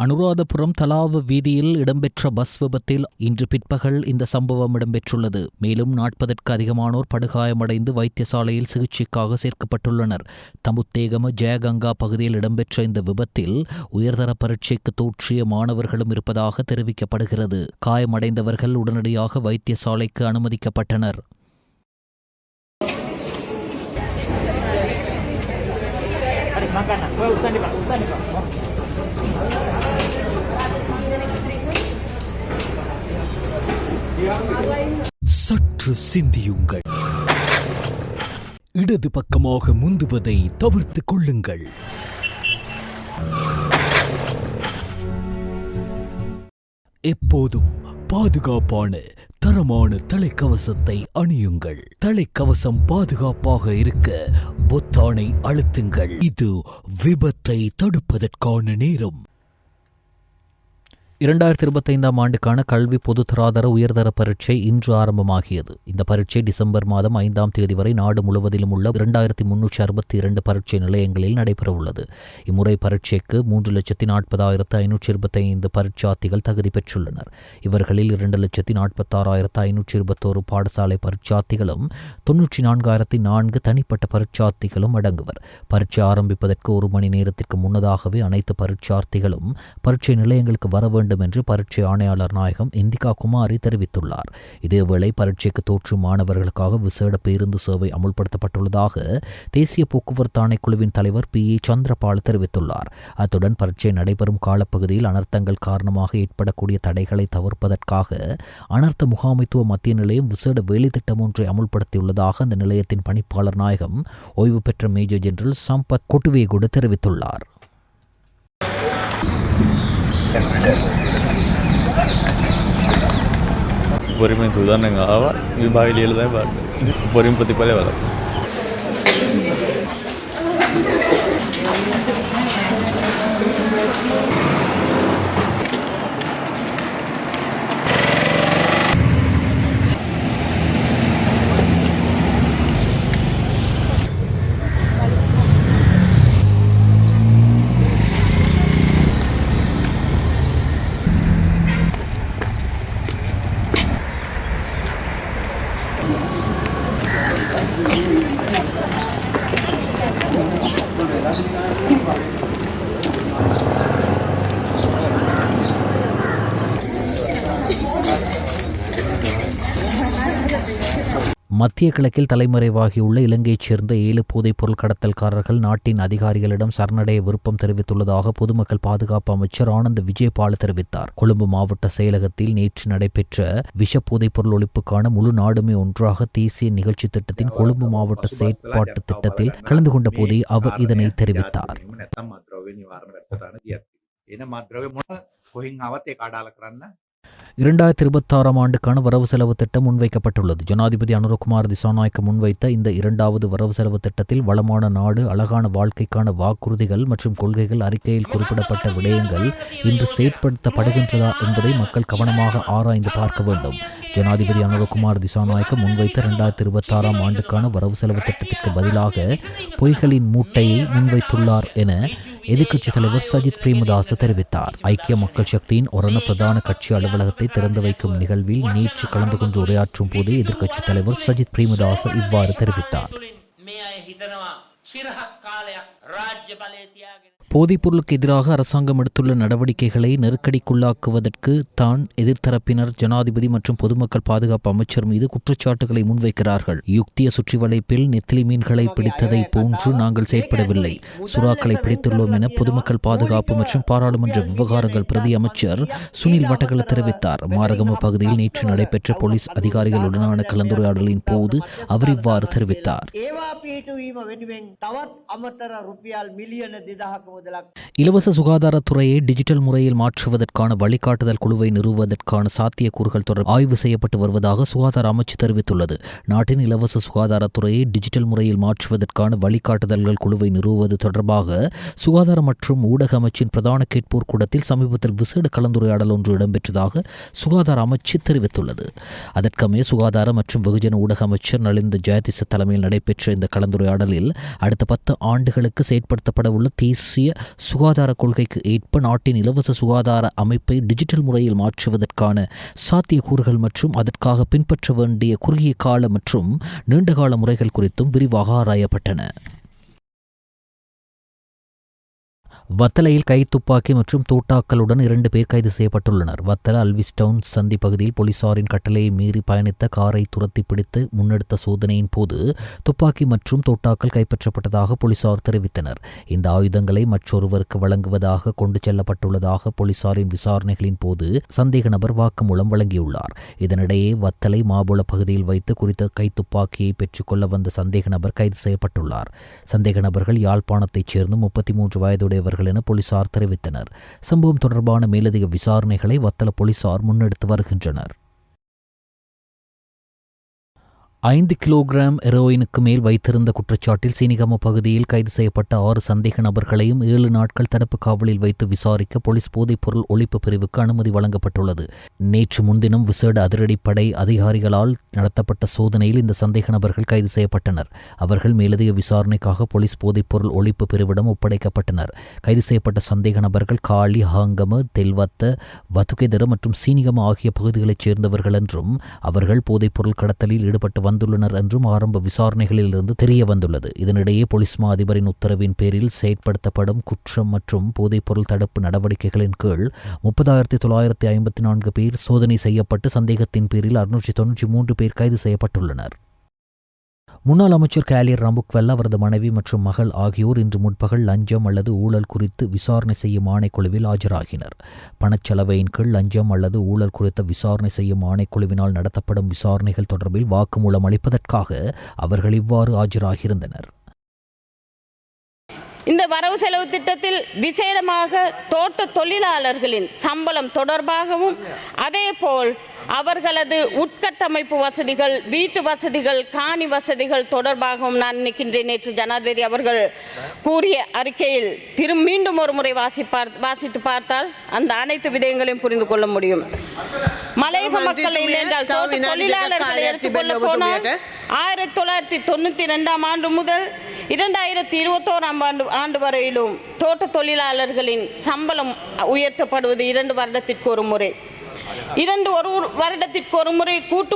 அனுராதபுரம் தலாவ வீதியில் இடம்பெற்ற பஸ் விபத்தில் இன்று பிற்பகல் இந்த சம்பவம் இடம்பெற்றுள்ளது. மேலும் 40க்கும் அதிகமானோர் படுகாயமடைந்து வைத்தியசாலையில் சிகிச்சைக்காக சேர்க்கப்பட்டுள்ளனர். தமுத்தேகம ஜெயகங்கா பகுதியில் இடம்பெற்ற இந்த விபத்தில் உயர்தர பரீட்சைக்கு தோற்றிய மாணவர்களும் இருப்பதாக தெரிவிக்கப்படுகிறது. காயமடைந்தவர்கள் உடனடியாக வைத்தியசாலைக்கு அனுமதிக்கப்பட்டனர். சற்று சிந்தியுங்கள். இடது பக்கமாக முந்துவதை தவிர்த்து கொள்ளுங்கள். எப்போதும் பாதுகாப்பான தரமான தலைக்கவசத்தை அணியுங்கள். தலைக்கவசம் பாதுகாப்பாக இருக்க பொத்தானை அழுத்துங்கள். இது விபத்தை தடுப்பதற்கான நேரம். 2025 ஆண்டுக்கான கல்வி பொதுத்தராதர உயர்தர பரீட்சை இன்று ஆரம்பமாகியது. இந்த பரீட்சை டிசம்பர் மாதம் 5ஆம் தேதி வரை நாடு முழுவதிலும் உள்ள 2362 பரீட்சை நிலையங்களில் நடைபெறவுள்ளது. இம்முறை பரீட்சைக்கு 3,40,525 பரீட்சார்த்திகள் தகுதி பெற்றுள்ளனர். இவர்களில் 2,46,521 பாடசாலை பரீட்சார்த்திகளும் 94,004 தனிப்பட்ட பரீட்சார்த்திகளும் அடங்குவர். பரீட்சை ஆரம்பிப்பதற்கு 1 மணி நேரத்திற்கு முன்னதாகவே அனைத்து பரீட்சார்த்திகளும் பரீட்சை நிலையங்களுக்கு வர வேண்டும் என்று பரீட்சை ஆணையாளர் நாயகம் இந்திகா குமாரி தெரிவித்துள்ளார். இதேவேளை பரீட்சைக்கு தோற்றும் மாணவர்களுக்காக விசேட பேருந்து சேவை அமுல்படுத்தப்பட்டுள்ளதாக தேசிய போக்குவரத்து ஆணைக்குழுவின் தலைவர் PA சந்திரபால் தெரிவித்துள்ளார். அத்துடன் பரீட்சை நடைபெறும் காலப்பகுதியில் அனர்த்தங்கள் காரணமாக ஏற்படக்கூடிய தடைகளை தவிர்ப்பதற்காக அனர்த்த முகாமைத்துவ மத்திய நிலையம் விசேட வேலை திட்டம் ஒன்றை அமுல்படுத்தியுள்ளதாக அந்த நிலையத்தின் பணிப்பாளர் நாயகம் ஓய்வு பெற்ற மேஜர் ஜெனரல் சம்பத் கொட்டுவேகுடு தெரிவித்துள்ளார். परिमें सुधारणा आवा विभाग परिपति पले वाला மத்திய கிழக்கில் தலைமறைவாகியுள்ள இலங்கையைச் சேர்ந்த 7 போதைப் பொருள் கடத்தல்காரர்கள் நாட்டின் அதிகாரிகளிடம் சரணடைய விருப்பம் தெரிவித்துள்ளதாக பொதுமக்கள் பாதுகாப்பு அமைச்சர் ஆனந்த் விஜயபால தெரிவித்தார். கொழும்பு மாவட்ட செயலகத்தில் நேற்று நடைபெற்ற விஷ போதைப் பொருள் ஒழிப்புக்கான முழு நாடுமே ஒன்றாக தேசிய நிகழ்ச்சி திட்டத்தின் கொழும்பு மாவட்ட செயற்பாட்டு திட்டத்தில் கலந்து கொண்ட போதே அவர் இதனை தெரிவித்தார். 2026 ஆண்டுக்கான வரவு செலவு திட்டம் முன்வைக்கப்பட்டுள்ளது. ஜனாதிபதி அனுரகுமார் திசாநாயக்க முன்வைத்த இந்த 2வது வரவு செலவு திட்டத்தில் வளமான நாடு, அழகான வாழ்க்கைக்கான வாக்குறுதிகள் மற்றும் கொள்கைகள் அறிக்கையில் குறிப்பிடப்பட்ட விடயங்கள் இன்று செயற்படுத்தப்படுகின்றதா என்பதை மக்கள் கவனமாக ஆராய்ந்து பார்க்க வேண்டும். ஜனாதிபதி அனுரகுமார் திசாநாயக்க முன்வைத்த 2026 ஆண்டுக்கான வரவு செலவு திட்டத்திற்கு பதிலாக பொய்களின் மூட்டையை முன்வைத்துள்ளார் என எதிர்க்கட்சித் தலைவர் சஜித் பிரேமதாச தெரிவித்தார். ஐக்கிய மக்கள் சக்தியின் ஒரண பிரதான கட்சி அலுவலகத்தை திறந்து வைக்கும் நிகழ்வில் நேற்று கலந்து கொண்டு உரையாற்றும் போது எதிர்க்கட்சித் தலைவர் சஜித் பிரேமதாச இவ்வாறு தெரிவித்தார். போதைப்பொருளுக்கு எதிராக அரசாங்கம் எடுத்துள்ள நடவடிக்கைகளை நெருக்கடிக்குள்ளாக்குவதற்கு தான் எதிர்த்தரப்பினர் ஜனாதிபதி மற்றும் பொதுமக்கள் பாதுகாப்பு அமைச்சர் மீது குற்றச்சாட்டுகளை முன்வைக்கிறார்கள். யுக்திய சுற்றி வளைப்பில் நெத்திலி மீன்களை பிடித்ததை போன்று நாங்கள் செயற்படவில்லை. சுறாக்களை பிடித்துள்ளோம் என பொதுமக்கள் பாதுகாப்பு மற்றும் பாராளுமன்ற விவகாரங்கள் பிரதி அமைச்சர் சுனில் வட்டகல தெரிவித்தார். மாரகம பகுதியில் நேற்று நடைபெற்ற போலீஸ் அதிகாரிகளுடனான கலந்துரையாடலின் போது அவர் இவ்வாறு தெரிவித்தார். இலவச சுகாதாரத்துறையை டிஜிட்டல் முறையில் மாற்றுவதற்கான வழிகாட்டுதல் குழுவை நிறுவுவதற்கான சாத்தியக்கூறுகள் தொடர்பாக ஆய்வு செய்யப்பட்டு வருவதாக சுகாதார அமைச்சு தெரிவித்துள்ளது. நாட்டின் இலவச சுகாதாரத்துறையை டிஜிட்டல் முறையில் மாற்றுவதற்கான வழிகாட்டுதல்கள் குழுவை நிறுவுவது தொடர்பாக சுகாதார மற்றும் ஊடக அமைச்சின் பிரதான கேட்போர் கூடத்தில் சமீபத்தில் விசேட கலந்துரையாடல் ஒன்று இடம்பெற்றதாக சுகாதார அமைச்சு தெரிவித்துள்ளது. அதற்கமே சுகாதார மற்றும் வெகுஜன ஊடக அமைச்சர் நலிந்த ஜெயதிச தலைமையில் நடைபெற்ற இந்த கலந்துரையாடலில் அடுத்த 10 ஆண்டுகளுக்கு செயற்படுத்தப்பட உள்ள தேசிய தேசிய சுகாதார கொள்கைக்கு ஏற்ப நாட்டின் இலவச சுகாதார அமைப்பை டிஜிட்டல் முறையில் மாற்றுவதற்கான சாத்தியக்கூறுகள் மற்றும் அதற்காக பின்பற்ற வேண்டிய குறுகிய கால மற்றும் நீண்டகால முறைகள் குறித்தும் விரிவாக ஆராயப்பட்டன. வத்தலையில் கைத்துப்பாக்கி மற்றும் தூட்டாக்களுடன் 2 பேர் கைது செய்யப்பட்டுள்ளனர். வத்தல அல்விஸ்டவுன் சந்தி பகுதியில் போலீசாரின் கட்டளையை மீறி பயணித்த காரை துரத்தி பிடித்து முன்னெடுத்த சோதனையின் போது துப்பாக்கி மற்றும் தூட்டாக்கள் கைப்பற்றப்பட்டதாக போலீசார் தெரிவித்தனர். இந்த ஆயுதங்களை மற்றொருவருக்கு வழங்குவதாக கொண்டு செல்லப்பட்டுள்ளதாக போலீசாரின் விசாரணைகளின் போது சந்தேக நபர் வாக்குமூலம் வழங்கியுள்ளார். இதனிடையே வத்தலை மாபுள பகுதியில் வைத்து குறித்த கைத்துப்பாக்கியை பெற்றுக்கொள்ள வந்த சந்தேக நபர் கைது செய்யப்பட்டுள்ளார். சந்தேக நபர்கள் யாழ்ப்பாணத்தைச் சேர்ந்த 33 வயதுடையவர்கள் என போலீசார் தெரிவித்தனர். சம்பவம் தொடர்பான மேலதிக விசாரணைகளை வத்தல போலீசார் முன்னெடுத்து வருகின்றனர். 5 கிலோகிராம் ஹெரோயினுக்கு மேல் வைத்திருந்த குற்றச்சாட்டில் சீனிகம பகுதியில் கைது செய்யப்பட்ட 6 சந்தேக நபர்களையும் 7 நாட்கள் தடுப்பு காவலில் வைத்து விசாரிக்க போலீஸ் போதைப்பொருள் ஒழிப்பு பிரிவுக்கு அனுமதி வழங்கப்பட்டுள்ளது. நேற்று முன்தினம் விசேட அதிரடிப்படை அதிகாரிகளால் நடத்தப்பட்ட சோதனையில் இந்த சந்தேக நபர்கள் கைது செய்யப்பட்டனர். அவர்கள் மேலதிக விசாரணைக்காக போலீஸ் போதைப்பொருள் ஒழிப்பு பிரிவிடம் ஒப்படைக்கப்பட்டனர். கைது செய்யப்பட்ட சந்தேக நபர்கள் காளி, ஹாங்கம, தெல்வத்த, வத்துகெதர மற்றும் சீனிகம ஆகிய பகுதிகளைச் சேர்ந்தவர்கள் என்றும் அவர்கள் போதைப்பொருள் கடத்தலில் ஈடுபட்டு வந்துள்ளனர் என்றும் ஆரம்ப விசாரணைகளிலிருந்து தெரிய வந்துள்ளது. இதனிடையே போலீஸ் மா அதிபரின் உத்தரவின் பேரில் செயற்படுத்தப்படும் குற்றம் மற்றும் போதைப்பொருள் தடுப்பு நடவடிக்கைகளின் கீழ் 30,954 பேர் சோதனை செய்யப்பட்டு சந்தேகத்தின் பேரில் 693 பேர் கைது செய்யப்பட்டுள்ளனர். முன்னாள் அமைச்சர் கேலியர் ரம்புக்வெல்ல, அவரது மனைவி மற்றும் மகள் ஆகியோர் இன்று முற்பகல் லஞ்சம் அல்லது ஊழல் குறித்து விசாரணை செய்யும் ஆணைக்குழுவில் ஆஜராகினர். பணச்செலவையின் கீழ் லஞ்சம் அல்லது ஊழல் குறித்த விசாரணை செய்யும் ஆணைக்குழுவினால் நடத்தப்படும் விசாரணைகள் தொடர்பில் வாக்குமூலம் அளிப்பதற்காக அவர்கள் இவ்வாறு ஆஜராகியிருந்தனர். இந்த வரவு செலவு திட்டத்தில் விசேடமாக தோட்ட தொழிலாளர்களின் சம்பளம் தொடர்பாகவும் அதேபோல் அவர்களது உட்கட்டமைப்பு வசதிகள், வீட்டு வசதிகள், காணி வசதிகள் தொடர்பாகவும் நான் நினைக்கின்றேன். நேற்று ஜனாதிபதி அவர்கள் கூறிய அறிக்கையில் மீண்டும் ஒரு முறை வாசித்து பார்த்தால் அந்த அனைத்து விடயங்களையும் புரிந்து கொள்ள முடியும். மலையக மக்கள் இல்லை என்றால் தோட்ட தொழிலாளர்களை எடுத்துக்கொள்ள போனால் 1992 ஆண்டு முதல் 2021 ஆண்டு வரையிலும் தோட்ட தொழிலாளர்களின் சம்பளம் உயர்த்தப்படுவது 2 வருடத்திற்கு ஒரு முறை. ஒரு வருடத்திற்கு ஒரு முறை கூட்டு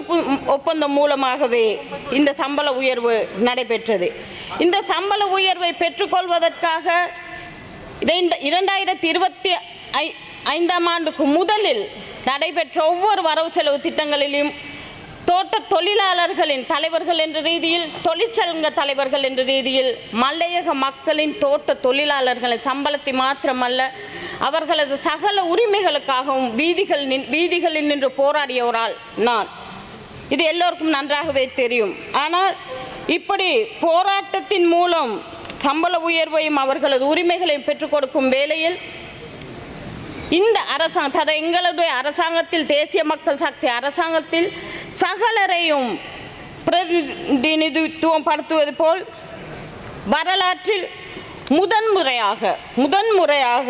ஒப்பந்தம் மூலமாகவே இந்த சம்பள உயர்வு நடைபெற்றது. இந்த சம்பள உயர்வை பெற்றுக்கொள்வதற்காக 2025 ஆண்டுக்கு முதலில் நடைபெற்ற ஒவ்வொரு வரவு செலவு திட்டங்களிலும் தோட்ட தொழிலாளர்களின் தலைவர்கள் என்ற ரீதியில், தொழிற்சங்க தலைவர்கள் என்ற ரீதியில் மலையக மக்களின் தோட்ட தொழிலாளர்களின் சம்பளத்தை மாத்திரமல்ல அவர்களது சகல உரிமைகளுக்காகவும் வீதிகளில் நின்று போராடியவரால் நான். இது எல்லோருக்கும் நன்றாகவே தெரியும். ஆனால் இப்படி போராட்டத்தின் மூலம் சம்பள உயர்வையும் அவர்களது உரிமைகளையும் பெற்றுக் கொடுக்கும் வேளையில் இந்த அரசாங்கம், எங்களுடைய அரசாங்கத்தில், தேசிய மக்கள் சக்தி அரசாங்கத்தில் சகலரையும் பிரதிநிதித்துவம் படுத்துவது போல் வரலாற்றில் முதன்முறையாக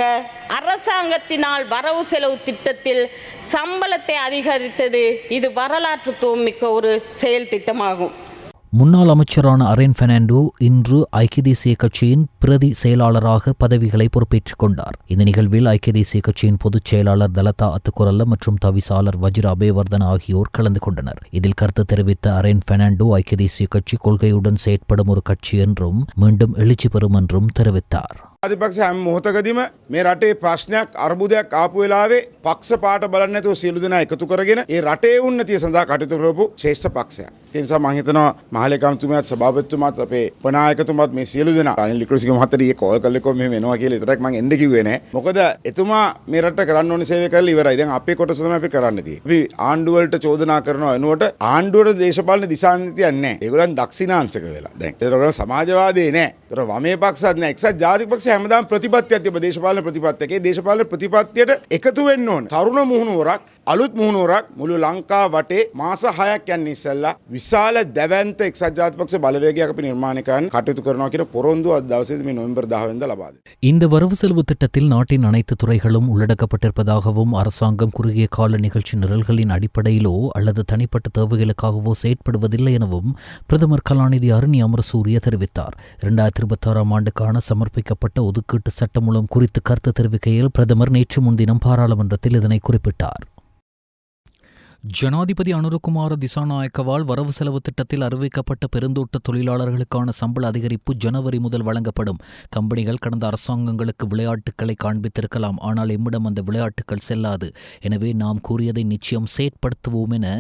அரசாங்கத்தினால் வரவு செலவு திட்டத்தில் சம்பளத்தை அதிகரித்தது. இது வரலாற்றுத்துவம் மிக்க ஒரு செயல் திட்டமாகும். முன்னாள் அமைச்சரான அரேன் பெர்னாண்டோ இன்று ஐக்கிய தேசிய கட்சியின் பிரதி செயலாளராக பதவிகளை பொறுப்பேற்றுக் கொண்டார். இந்த நிகழ்வில் ஐக்கிய தேசிய கட்சியின் பொதுச் செயலாளர் தலதா அத்துக்குரல்ல மற்றும் தவிசாளர் வஜ்ர அபேவர்தன ஆகியோர் கலந்து கொண்டனர். இதில் கருத்து தெரிவித்த அரேன் பெர்னாண்டோ ஐக்கிய தேசிய கட்சி கொள்கையுடன் செயற்படும் ஒரு கட்சி என்றும் மீண்டும் எழுச்சி பெறும் என்றும் தெரிவித்தார். ආධිපක්ෂ හැම මොහොතකදීම මේ රටේ ප්‍රශ්නයක් අර්බුදයක් ආපු වෙලාවේ පක්ෂ පාට බලන්නේ නැතුව සියලු දෙනා එකතු කරගෙන ඒ රටේ උන්නතිය සඳහා කටයුතු කරපු ශ්‍රේෂ්ඨ පක්ෂයක්. ඒ නිසා මම හිතනවා මහලේකම්තුමාත් සභාපතිතුමාත් අපේ උපනායකතුමාත් මේ සියලු දෙනා රනිල් වික්‍රමසිංහ මහත්තයා ඊයේ කෝල් කරලා කිව්වා මෙහෙම එනවා කියලා. ඒතරක් මම එන්න කිව්වේ නැහැ. මොකද එතුමා මේ රටට කරන්න ඕනේ සේවය කරලා ඉවරයි. දැන් අපේ කොටස තමයි අපි කරන්න තියෙන්නේ. අපි ආණ්ඩුව වලට චෝදනා කරනවා එනකොට ආණ්ඩුවට දේශපාලන දිශානීතියක් නැහැ. ඒගොල්ලන් දක්ෂිනාංශක වෙලා. දැන් ඒතරගොල්ලෝ සමාජවාදී නැහැ. ඒතර වමේ පක්ෂත් නැහැ. එක්සත් ජාතික පක්ෂ හැමදාම ප්‍රතිපත්තියක් තිබ්බ දේශපාලන ප්‍රතිපත්තියක. ඒ දේශපාලන ප්‍රතිපත්තියට එකතු වෙන්න ඕන. තරුණ මුහුණුවරක්, අලුත් මුහුණුවරක් මුළු ලංකාව වටේ මාස 6ක් යන ඉස්සෙල්ලා විශාල දැවැන්ත එක්සත් ජාතික බලවේගයක් අපි නිර්මාණය කරන්න කටයුතු කරනවා කියන පොරොන්දුව අද දවසේදී මේ නොවැම්බර් 10 වෙනිදා ලබා දෙනවා. இந்த வரவு செலவு திட்டத்தில் நாட்டின் அனைத்து துறைகளும் உள்ளடக்கப்பட்டிருப்பதாகவும் அரசாங்கம் குறுகிய கால நிகழ்ச்சி நிரல்களின் அடிப்படையிலோ அல்லது தனிப்பட்ட தேவைகளுக்காகவோ செயற்படுவதில்லை எனவும் பிரதமர் கலாநிதி அருணி அமரசூரிய தெரிவித்தார். 2026 ஆண்டுக்கான சமர்ப்பிக்கப்பட்ட ஒதுக்கீட்டு சட்டமூலம் குறித்து கருத்து தெரிவிக்கையில் பிரதமர் நேற்று முன்தினம் பாராளுமன்றத்தில் இதனை குறிப்பிட்டார். ஜனாதிபதி அனுரகுமார திசாநாயக்கவால் வரவு செலவு திட்டத்தில் அறிவிக்கப்பட்ட பெருந்தோட்ட தொழிலாளர்களுக்கான சம்பள அதிகரிப்பு ஜனவரி முதல் வழங்கப்படும். கம்பெனிகள் கடந்த அரசாங்கங்களுக்கு விளையாட்டுக்களை காண்பித்திருக்கலாம், ஆனால் எம்மிடம் அந்த விளையாட்டுக்கள் செல்லாது. எனவே நாம் கூறியதை நிச்சயம் செயற்படுத்துவோம் என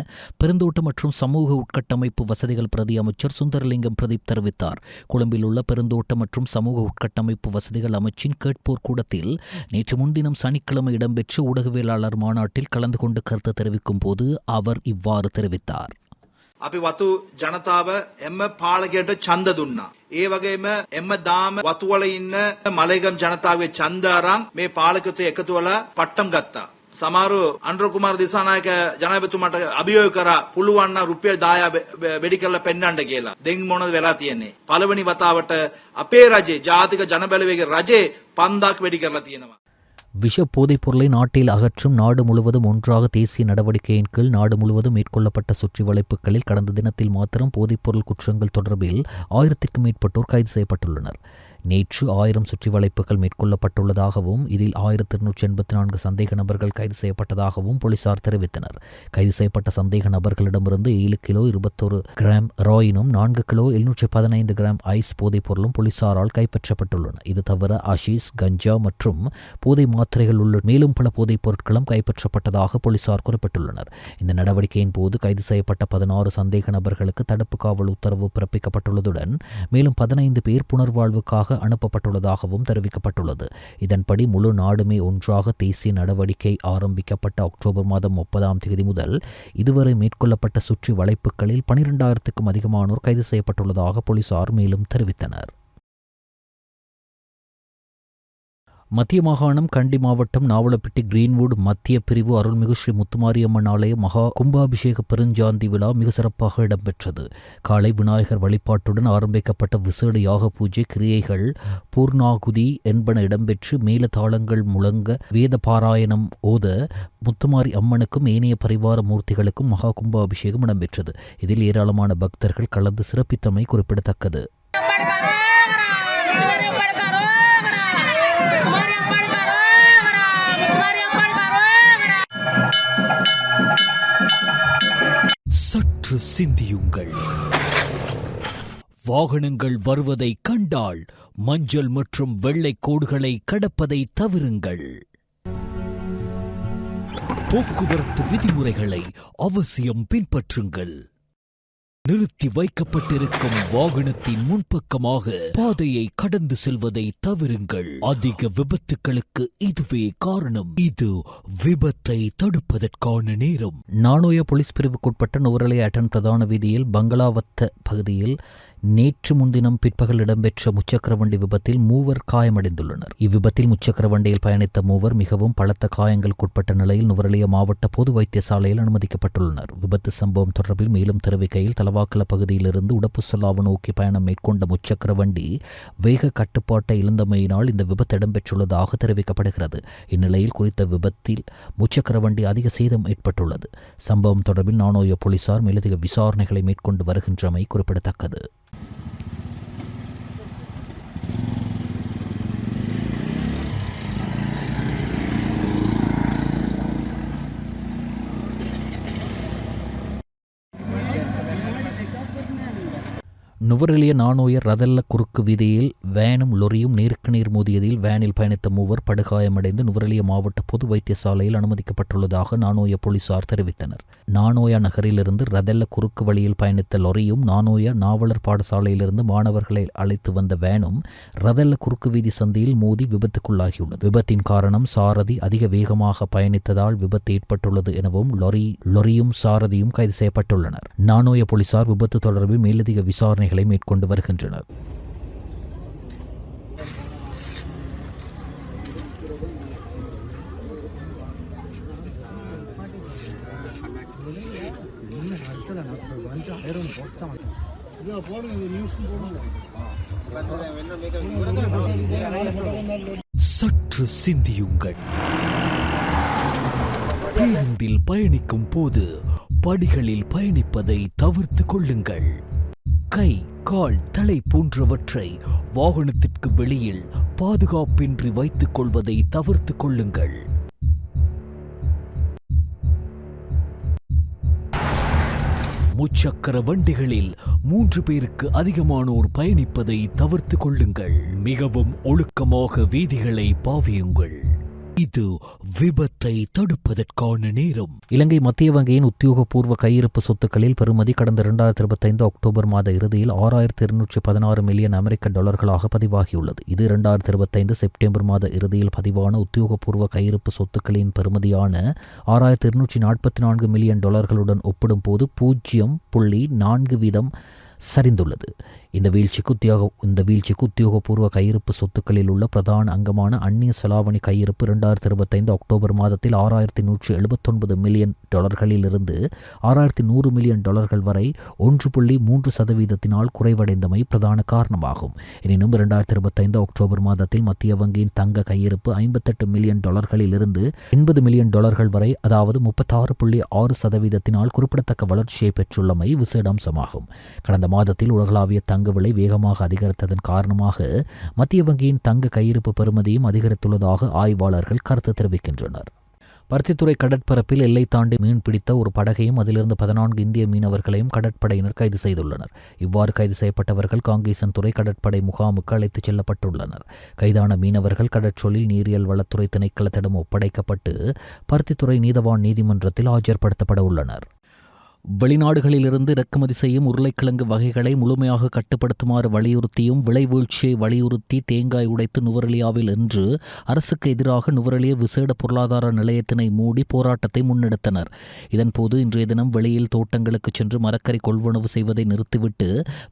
பெருந்தோட்ட மற்றும் சமூக உட்கட்டமைப்பு வசதிகள் பிரதி அமைச்சர் சுந்தரலிங்கம் பிரதீப் தெரிவித்தார். கொழும்பில் உள்ள பெருந்தோட்ட மற்றும் சமூக உட்கட்டமைப்பு வசதிகள் அமைச்சின் கேட்போர் கூடத்தில் நேற்று முன்தினம் சனிக்கிழமை இடம்பெற்ற ஊடகவியலாளர் மாநாட்டில் கலந்து கொண்டு கருத்து தெரிவிக்கும் போது அவர் இவ்வாறு தெரிவித்தார். අපි වතු ජනතාව එම පාලකයට ඡන්ද දුන්නා. ඒ වගේම එම දාම වතු වල ඉන්න මලේගම් ජනතාවගේ ඡන්ද අරන් මේ පාලකයෝ එකතු වෙලා පට්ටම් ගත්තා. සමහරව අනුරකුමාර දිසානායක ජනාධිපතිතුමාට අභියෝග කරා පුළුවන් නම් රුපියල් 10 වෙඩි කරලා පෙන්නන්න කියලා. දෙන් මොනවද වෙලා තියෙන්නේ? පළවෙනි වතාවට අපේ රජේ ජාතික ජනබලවේගයේ රජේ 5000ක් වෙඩි කරලා තියෙනවා. விஷ போதைப் பொருளை நாட்டில் அகற்றும் நாடு முழுவதும் ஒன்றாக தேசிய நடவடிக்கையின் கீழ் நாடு முழுவதும் மேற்கொள்ளப்பட்ட சுற்றி வளைப்புகளில் கடந்த தினத்தில் மாத்திரம் போதைப்பொருள் குற்றங்கள் தொடர்பில் 1000க்கும் மேற்பட்டோர் கைது செய்யப்பட்டுள்ளனர். நேற்று 1000 சுற்றி வளைப்புகள் மேற்கொள்ளப்பட்டுள்ளதாகவும் இதில் 1284 சந்தேக நபர்கள் கைது செய்யப்பட்டதாகவும் போலீசார் தெரிவித்தனர். கைது செய்யப்பட்ட சந்தேக நபர்களிடமிருந்து 7 கிலோ 21 கிராம் ஹெரோயினும் 4 கிலோ 715 கிராம் ஐஸ் போதைப் பொருளும் போலீசாரால் கைப்பற்றப்பட்டுள்ளன. இது தவிர அஷீஸ், கஞ்சா மற்றும் போதை மாத்திரைகள் உள்ள மேலும் பல போதைப் பொருட்களும் கைப்பற்றப்பட்டதாக போலீசார் குறிப்பிட்டுள்ளனர். இந்த நடவடிக்கையின் போது கைது செய்யப்பட்ட 16 சந்தேக நபர்களுக்கு தடுப்பு காவல் உத்தரவு பிறப்பிக்கப்பட்டுள்ளதுடன் மேலும் 15 பேர் புனர்வாழ்வுக்காக அனுப்பப்பட்டுள்ளதாகவும் தெரிவிக்கப்பட்டுள்ளது. இதன்படி முழு நாடுமே ஒன்றாக தேசிய நடவடிக்கை ஆரம்பிக்கப்பட்ட அக்டோபர் மாதம் 30ஆம் தேதி முதல் இதுவரை மேற்கொள்ளப்பட்ட சுற்றி வளைப்புகளில் 12,000க்கும் அதிகமானோர் கைது செய்யப்பட்டுள்ளதாக போலீசார் மேலும் தெரிவித்தனர். மத்திய மாகாணம் கண்டி மாவட்டம் நாவலப்பிட்டி கிரீன்வுட் மத்திய பிரிவு அருள்மிகு ஸ்ரீ முத்துமாரியம்மன் ஆலய மகா கும்பாபிஷேக பெருஞ்சாந்தி விழா மிக சிறப்பாக இடம்பெற்றது. காலை விநாயகர் வழிபாட்டுடன் ஆரம்பிக்கப்பட்ட விசேட யாக பூஜை கிரியைகள் பூர்ணாகுதி என்பன இடம்பெற்று மேலதாளங்கள் முழங்க வேத பாராயணம் ஓத முத்துமாரி அம்மனுக்கும் ஏனைய பரிவார மூர்த்திகளுக்கும் மகா கும்பாபிஷேகம் இடம்பெற்றது. இதில் ஏராளமான பக்தர்கள் கலந்து சிறப்பித்தமை குறிப்பிடத்தக்கது. சற்று சிந்தியுங்கள். வாகனங்கள் வருவதை கண்டால் மஞ்சள் மற்றும் வெள்ளை கோடுகளை கடப்பதை தவிருங்கள். போக்குவரத்து விதிமுறைகளை அவசியம் பின்பற்றுங்கள். நிறுத்தி வைக்கப்பட்டிருக்கும் வாகனத்தின் முன்பக்கமாக பாதையை கடந்து செல்வதை தவிருங்கள். அதிக விபத்துகளுக்கு இதுவே காரணம். இது விபத்தை தடுப்பதற்கான நேரம். நானோய போலீஸ் பிரிவுக்குட்பட்ட நுவரெலியா அட்டன் பிரதான வீதியில் பங்களாவத்த பகுதியில் நேற்று முன்தினம் பிற்பகல் இடம்பெற்ற முச்சக்கர வண்டி விபத்தில் 3 காயமடைந்துள்ளனர். இவ்விபத்தில் முச்சக்கர வண்டியில் பயணித்த 3 மிகவும் பலத்த காயங்களுக்குட்பட்ட நிலையில் நுவரெலியா மாவட்ட பொது வைத்தியசாலையில் அனுமதிக்கப்பட்டுள்ளனர். விபத்து சம்பவம் தொடர்பில் மேலும் தெரிவிக்கையில் தலவாக்கல பகுதியிலிருந்து உடப்புசொல்லாவு நோக்கி பயணம் மேற்கொண்ட முச்சக்கர வண்டி வேக கட்டுப்பாட்டை இழந்தமையினால் இந்த விபத்து இடம்பெற்றுள்ளதாக தெரிவிக்கப்படுகிறது. இந்நிலையில் குறித்த விபத்தில் முச்சக்கர வண்டி அதிக சேதம் ஏற்பட்டுள்ளது. சம்பவம் தொடர்பில் நானோய போலீசார் மேலதிக விசாரணைகளை மேற்கொண்டு வருகின்றமை குறிப்பிடத்தக்கது. நுவரெலியா நானோய ரதல்ல குறுக்கு வீதியில் வேனும் லொரியும் நேருக்கு நேர் மோதியதில் வேனில் பயணித்த 3 படுகாயமடைந்து நுவரெலியா மாவட்ட பொது வைத்தியசாலையில் அனுமதிக்கப்பட்டுள்ளதாக நானோய போலீசார் தெரிவித்தனர். நானோயா நகரிலிருந்து ரதல்ல குறுக்கு வழியில் பயணித்த லொரியும் நானோயா நாவலர் பாடசாலையிலிருந்து மாணவர்களை அழைத்து வந்த வேனும் ரதல்ல குறுக்கு வீதி சந்தியில் மோதி விபத்துக்குள்ளாகியுள்ளது. விபத்தின் காரணம் சாரதி அதிக வேகமாக பயணித்ததால் விபத்து ஏற்பட்டுள்ளது எனவும் லொரியும் சாரதியும் கைது செய்யப்பட்டுள்ளனர். நானோய போலீசார் விபத்து தொடர்பில் மேலதிக விசாரணை மேற்கொண்டு வருகின்றனர். சற்று சிந்தியுங்கள். பேருந்தில் பயணிக்கும் போது படிகளில் பயணிப்பதை தவிர்த்து கொள்ளுங்கள். கை, கால், தலை போன்றவற்றை வாகனத்திற்கு வெளியில் பாதுகாப்பின்றி வைத்துக் கொள்வதை தவிர்த்து கொள்ளுங்கள். முச்சக்கர வண்டிகளில் 3 பேருக்கு அதிகமானோர் பயணிப்பதை தவிர்த்து கொள்ளுங்கள். மிகவும் ஒழுக்கமாக வீதிகளை பாவியுங்கள். இது விபத்தை தடுப்பதற்கான நேரம். இலங்கை மத்திய வங்கியின் உத்தியோகபூர்வ கையிருப்பு சொத்துக்களில் பெறுமதி கடந்த 2025 அக்டோபர் மாத இறுதியில் 6216 மில்லியன் அமெரிக்க டாலர்களாக பதிவாகியுள்ளது. இது 2025 செப்டம்பர் மாத இறுதியில் பதிவான உத்தியோகபூர்வ கையிருப்பு சொத்துக்களின் பெறுமதியான 6244 மில்லியன் டாலர்களுடன் ஒப்பிடும்போது 0.4% சரிந்துள்ளது. இந்த வீழ்ச்சிக்கு உத்தியோகபூர்வ கையிருப்பு சொத்துக்களில் உள்ள பிரதான அங்கமான அந்நிய செலாவணி கையிருப்பு 2025 அக்டோபர் மாதத்தில் 6179 மில்லியன் டாலர்களிலிருந்து 6100 மில்லியன் டாலர்கள் வரை 1.3% குறைவடைந்தமை பிரதான காரணமாகும். எனினும் 2025 அக்டோபர் மாதத்தில் மத்திய வங்கியின் தங்க கையிருப்பு 58 மில்லியன் டாலர்களிலிருந்து 80 மில்லியன் டாலர்கள் வரை, அதாவது 36.6% குறிப்பிடத்தக்க வளர்ச்சியை பெற்றுள்ளமை விசேட அம்சமாகும். கடந்த மாதத்தில் உலகளாவிய தங்க விலை வேகமாக அதிகரித்ததன் காரணமாக மத்திய வங்கியின் தங்க கையிருப்பு பெறுமதியும் அதிகரித்துள்ளதாக ஆய்வாளர்கள் கருத்து தெரிவிக்கின்றனர். பருத்தித்துறை கடற்பரப்பில் எல்லை தாண்டி மீன்பிடித்த ஒரு படகையும் அதிலிருந்து 14 இந்திய மீனவர்களையும் கடற்படையினர் கைது செய்துள்ளனர். இவ்வாறு கைது செய்யப்பட்டவர்கள் காங்கேசன்துறை கடற்படை முகாமுக்கு அழைத்துச் செல்லப்பட்டுள்ளனர். கைதான மீனவர்கள் கடற்றொழில் நீரியல் வளத்துறை திணைக்களத்திடம் ஒப்படைக்கப்பட்டு பருத்தித்துறை நீதவான் நீதிமன்றத்தில் ஆஜர்படுத்தப்பட உள்ளனர். வெளிநாடுகளிலிருந்து இறக்குமதி செய்யும் உருளைக்கிழங்கு வகைகளை முழுமையாக கட்டுப்படுத்துமாறு வலியுறுத்தியும் விலைவீழ்ச்சியை வலியுறுத்தி தேங்காய் உடைத்து நுவரெலியாவில் இன்று அரசுக்கு எதிராக நுவரெலியா விசேட பொருளாதார நிலையத்தினை மூடி போராட்டத்தை முன்னெடுத்தனர். இதன்போது இன்றைய தினம் வெளியில் தோட்டங்களுக்கு சென்று மரக்கறி கொள்வனவு செய்வதை நிறுத்திவிட்டு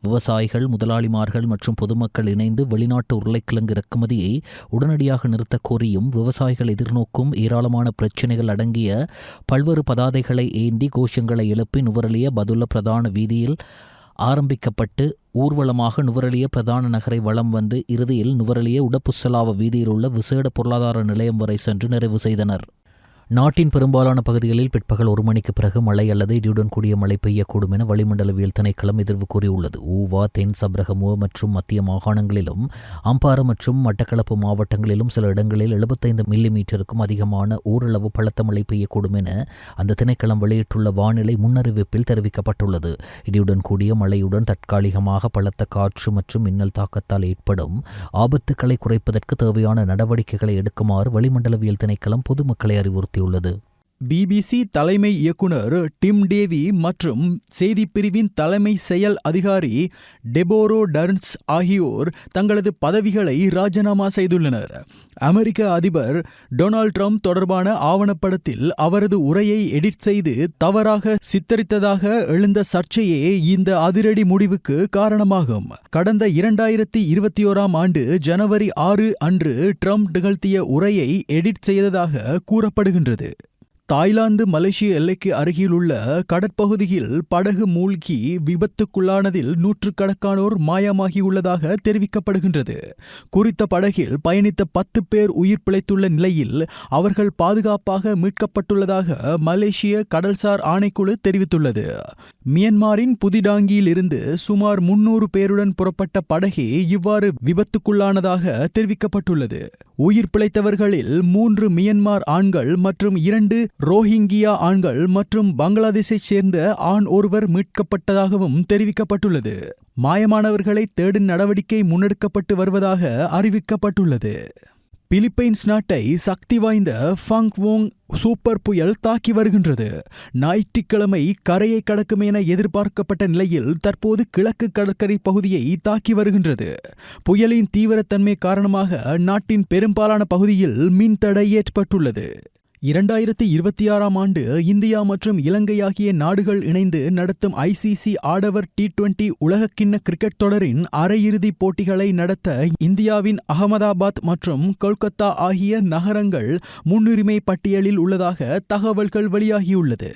விவசாயிகள், முதலாளிமார்கள் மற்றும் பொதுமக்கள் இணைந்து வெளிநாட்டு உருளைக்கிழங்கு இறக்குமதியை உடனடியாக நிறுத்த கோரியும் விவசாயிகள் எதிர்நோக்கும் ஏராளமான பிரச்சினைகள் அடங்கிய பல்வேறு பதாதைகளை ஏந்தி கோஷங்களை எழுப்பி நுவரெலியா பதுல்ல பிரதான வீதியில் ஆரம்பிக்கப்பட்டு ஊர்வலமாக நுவரெலியா பிரதான நகரை வலம் வந்து இறுதியில் நுவரெலியா உடப்புசலாவ வீதியில் உள்ள விசேட பொருளாதார நிலையம் வரை சென்று நிறைவு செய்தனர். நாட்டின் பெரும்பாலான பகுதிகளில் பிற்பகல் 1 மணிக்கு பிறகு மழை அல்லது இடியுடன் கூடிய மழை பெய்யக்கூடும் என வளிமண்டலவியல் திணைக்களம் எதிர்வு கூறியுள்ளது. ஊவா, தென் சப்ரகமுவ மற்றும் மத்திய மாகாணங்களிலும் அம்பாறை மற்றும் மட்டக்களப்பு மாவட்டங்களிலும் சில இடங்களில் 75 மில்லிமீட்டருக்கும் அதிகமான ஓரளவு பலத்த மழை பெய்யக்கூடும் என அந்த திணைக்களம் வெளியிட்டுள்ள வானிலை முன்னறிவிப்பில் தெரிவிக்கப்பட்டுள்ளது. இடியுடன் கூடிய மழையுடன் தற்காலிகமாக பலத்த காற்று மற்றும் மின்னல் தாக்கத்தால் ஏற்படும் ஆபத்துக்களை குறைப்பதற்கு தேவையான நடவடிக்கைகளை எடுக்குமாறு வளிமண்டலவியல் திணைக்களம் பொதுமக்களை அறிவுறுத்தி உள்ளது. பிபிசி தலைமை இயக்குனர் டிம் டேவி மற்றும் செய்திப்பிரிவின் தலைமை செயல் அதிகாரி டெபோரோ டர்ன்ஸ் ஆகியோர் தங்களது பதவிகளை ராஜினாமா செய்துள்ளனர். அமெரிக்க அதிபர் டொனால்ட் ட்ரம்ப் தொடர்பான ஆவணப்படத்தில் அவரது உரையை எடிட் செய்து தவறாக சித்தரித்ததாக எழுந்த சர்ச்சையே இந்த அதிரடி முடிவுக்கு காரணமாகும். கடந்த 2021ஆம் ஆண்டு ஜனவரி 6 அன்று ட்ரம்ப் நிகழ்த்திய உரையை எடிட் செய்ததாக கூறப்படுகின்றது. தாய்லாந்து மலேசிய எல்லைக்கு அருகிலுள்ள கடற்பகுதியில் படகு மூழ்கி விபத்துக்குள்ளானதில் 100கணக்கானோர் மாயமாகியுள்ளதாக தெரிவிக்கப்படுகின்றது. குறித்த படகில் பயணித்த 10 பேர் உயிர் பிழைத்துள்ள நிலையில் அவர்கள் பாதுகாப்பாக மீட்கப்பட்டுள்ளதாக மலேசிய கடல்சார் ஆணைக்குழு தெரிவித்துள்ளது. மியன்மாரின் புதிடாங்கியில் இருந்து சுமார் 300 பேருடன் புறப்பட்ட படகே இவ்வாறு விபத்துக்குள்ளானதாக தெரிவிக்கப்பட்டுள்ளது. உயிர் பிழைத்தவர்களில் 3 மியன்மார் ஆண்கள் மற்றும் 2 ரோஹிங்கியா ஆண்கள் மற்றும் பங்களாதேஷைச் சேர்ந்த ஆண் ஒருவர் மீட்கப்பட்டதாகவும் தெரிவிக்கப்பட்டுள்ளது. மாயமானவர்களை தேடும் நடவடிக்கை முன்னெடுக்கப்பட்டு வருவதாக அறிவிக்கப்பட்டுள்ளது. பிலிப்பைன்ஸ் நாட்டை சக்தி வாய்ந்த ஃபங்க்வோங் சூப்பர் புயல் தாக்கி வருகின்றது. ஞாயிற்றுக்கிழமை கரையை கடக்கும் என எதிர்பார்க்கப்பட்ட நிலையில் தற்போது கிழக்கு கடற்கரை பகுதியை தாக்கி வருகின்றது. புயலின் தீவிரத்தன்மை காரணமாக நாட்டின் பெரும்பாலான பகுதியில் மின்தடை ஏற்பட்டுள்ளது. 2026ஆம் ஆண்டு இந்தியா மற்றும் இலங்கை ஆகிய நாடுகள் இணைந்து நடத்தும் ICC ஆடவர் T20 உலகக்கிண்ண கிரிக்கெட் தொடரின் அரையிறுதிப் போட்டிகளை நடத்த இந்தியாவின் அகமதாபாத் மற்றும் கொல்கத்தா ஆகிய நகரங்கள் முன்னுரிமை பட்டியலில் உள்ளதாக தகவல்கள் வெளியாகியுள்ளது.